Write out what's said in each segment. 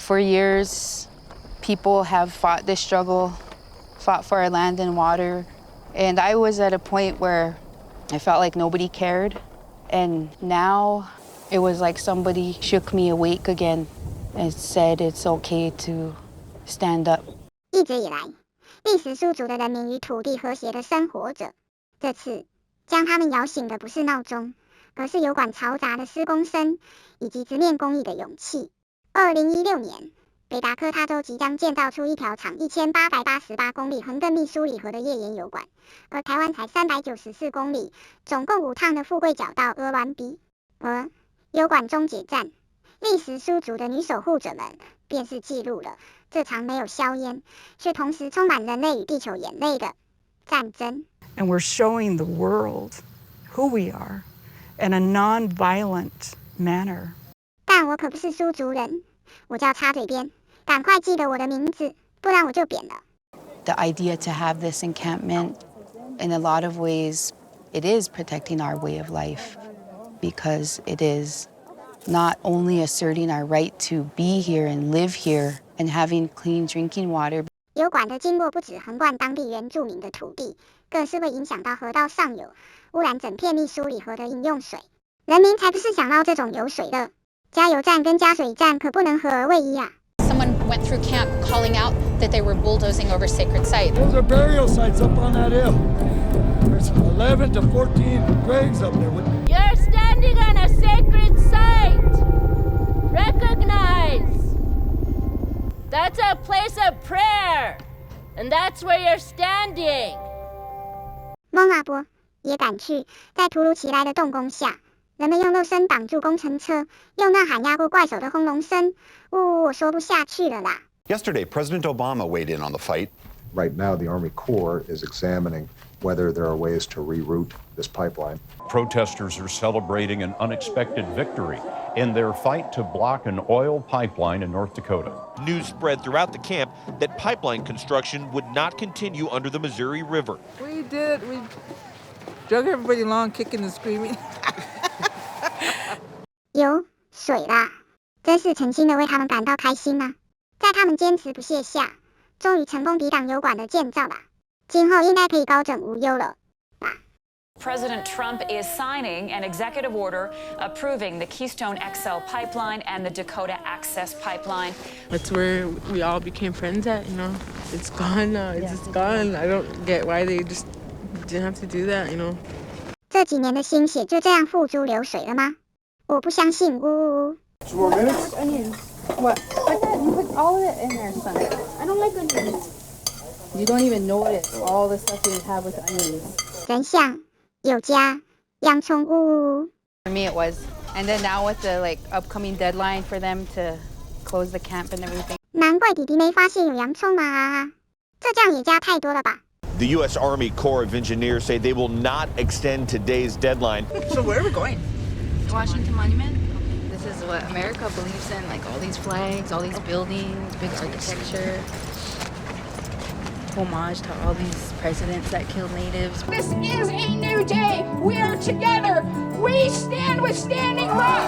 For years, people have fought this struggle, fought for our land and water. And I was at a point where I felt like nobody cared. And now it was like somebody shook me awake again and said it's okay to stand up. 一直以来，立石苏族的人民与土地和谐的生活着。这次将他们摇醒的不是闹钟，而是油管嘈杂的施工声以及直面公益的勇气。2016年，北达科他州即将建造出一条长1888公里横亘密苏里河的页岩油管，而台湾才394公里，总共5趟的富贵角到鹅銮鼻。而油管终结战，立石苏族的女守护者们便是记录了这场没有硝烟，却同时充满人类与地球眼泪的战争。And we're showing the world who we are in a non-violent manner. 但我可不是苏族人，我叫插嘴边，赶快记得我的名字，不然我就扁了。The idea to have this encampment, in a lot of ways, it is protecting our way of life because it is not only asserting our right to be here and live here and having clean drinking water. 油管的经过不止横贯当地原住民的土地，更是会影响到河道上游，污染整片密苏里河的饮用水。人民才不是想要这种油水的，加油站跟加水站可不能合而为一啊。Someone went through camp calling out that they were bulldozing over sacred sites. Those are burial sites up on that hill. There's 11 to 14 graves up there. You're standing on a sacred site. Recognize. That's a place of prayer. And that's where you're standing. 蒙阿波也赶去，在突如其来的动工下，人们用肉身挡住工程车，用呐喊压过怪手的轰隆声。我说不下去了啦。Yesterday, President Obama weighed in on the fight. Right now, the Army Corps is examining whether there are ways to reroute this pipeline. Protesters are celebrating an unexpected victory in their fight to block an oil pipeline in North Dakota. News spread throughout the camp that pipeline construction would not continue under the Missouri River. We did. We drug everybody along, kicking and screaming. 有水啦，真是诚心的为他们感到开心啊！在他们坚持不懈下，终于成功抵挡油管的建造啦。今后应该可以高枕无忧了。President Trump is signing an executive order approving the Keystone XL pipeline and the Dakota Access Pipeline. That's where we all became friends at, you know. It's gone now. It's just gone. I don't get why they just didn't have to do that, you know. 这几年的心血就这样付诸流水了吗？我不相信，呜呜呜。2 more minutes? Onions. What? Put that. You put all of it in there, son. I don't like onions. You don't even notice all the stuff you have with onions. 真相有加洋葱，呜呜呜。For me, it was. And then now with the upcoming deadline for them to close the camp and everything. 难怪弟弟没发现有洋葱嘛，这酱也加太多了吧。The U.S. Army Corps of Engineers say they will not extend today's deadline. So where are we going? Washington Monument. This is what America believes in, like all these flags, all these buildings, big architecture. Homage to all these presidents that killed natives. This is a new day. We are together. We stand with Standing Rock.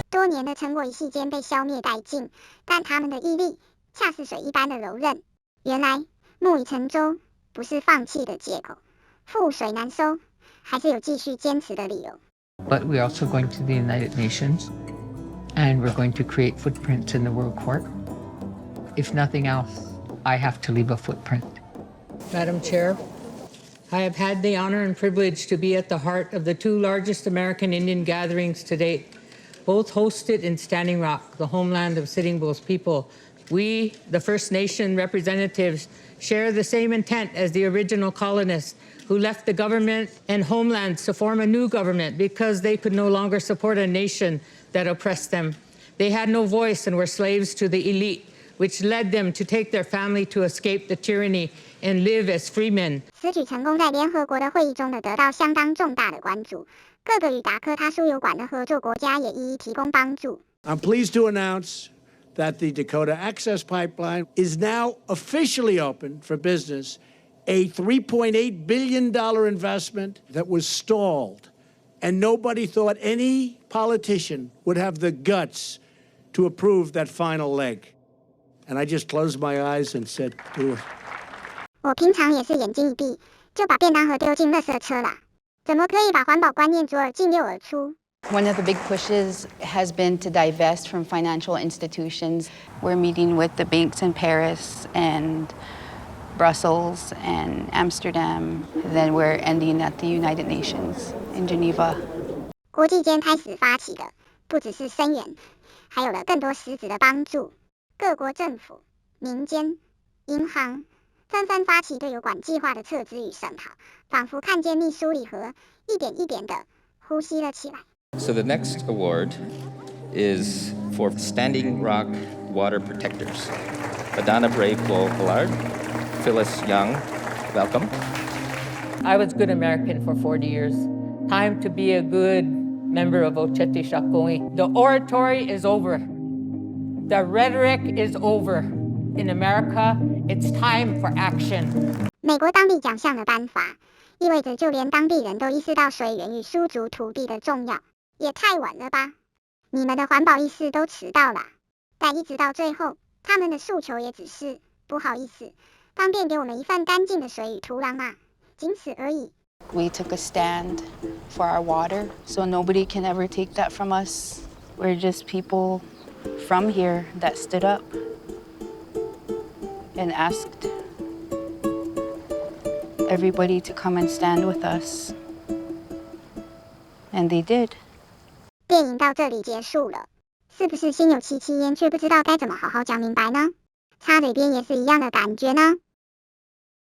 多年的成果一夕间被消灭殆尽，但他们的毅力恰似水一般的柔韧。原来木已成舟不是放弃的借口，覆水难收还是有继续坚持的理由。But we're also going to the United Nations, and we're going to create footprints in the World Court. If nothing else, I have to leave a footprint. Madam Chair, I have had the honor and privilege to be at the heart of the 2 largest American Indian gatherings to date, both hosted in Standing Rock, the homeland of Sitting Bull's people. We, the First Nation representatives, share the same intent as the original colonists who left the government and homelands to form a new government because they could no longer support a nation that oppressed them. They had no voice and were slaves to the elite, which led them to take their family to escape the tyranny and live as free men. 此举成功在联合国的会议中的得到相当重大的关注，各个与达科他输油管的合作国家也一一提供帮助。I'm pleased to announce that the Dakota Access Pipeline is now officially open for business, a $3.8 billion investment that was stalled and nobody thought any politician would have the guts to approve that final leg. And I just closed my eyes and said, do it. 我平常也是眼睛一闭，就把便当盒丢进垃圾车啦。怎么可以把环保观念左耳进右耳出？ One of the big pushes has been to divest from financial institutions. We're meeting with the banks in Paris and Brussels and Amsterdam. Then we're ending at the United Nations in Geneva. 国际间开始发起的不只是声援，还有了更多实质的帮助。各国政府、民间、银行纷纷发起对油管计划的撤资与审查，仿佛看见密苏里河一点一点的呼吸了起来。 So the next award is for Standing Rock Water Protectors. Adana Brave Bullard, Phyllis Young, welcome. I was good American for 40 years. Time to be a good member of 𝐒𝐇𝐎𝐿. The oratory is over. The rhetoric is over. In America, it's time for action. 美国当地奖项的颁发，意味着就连当地人都意识到水源与苏族土地的重要，也太晚了吧？你们的环保意识都迟到了，但一直到最后，他们的诉求也只是不好意思，方便给我们一份干净的水与土壤嘛，仅此而已。We took a stand for our water, so nobody can ever take that from us. We're just people from here that stood up and asked everybody to come and stand with us. And they did. 电影到这里结束了，是不是心有戚戚焉，却不知道该怎么好好讲明白呢？插嘴边也是一样的感觉呢。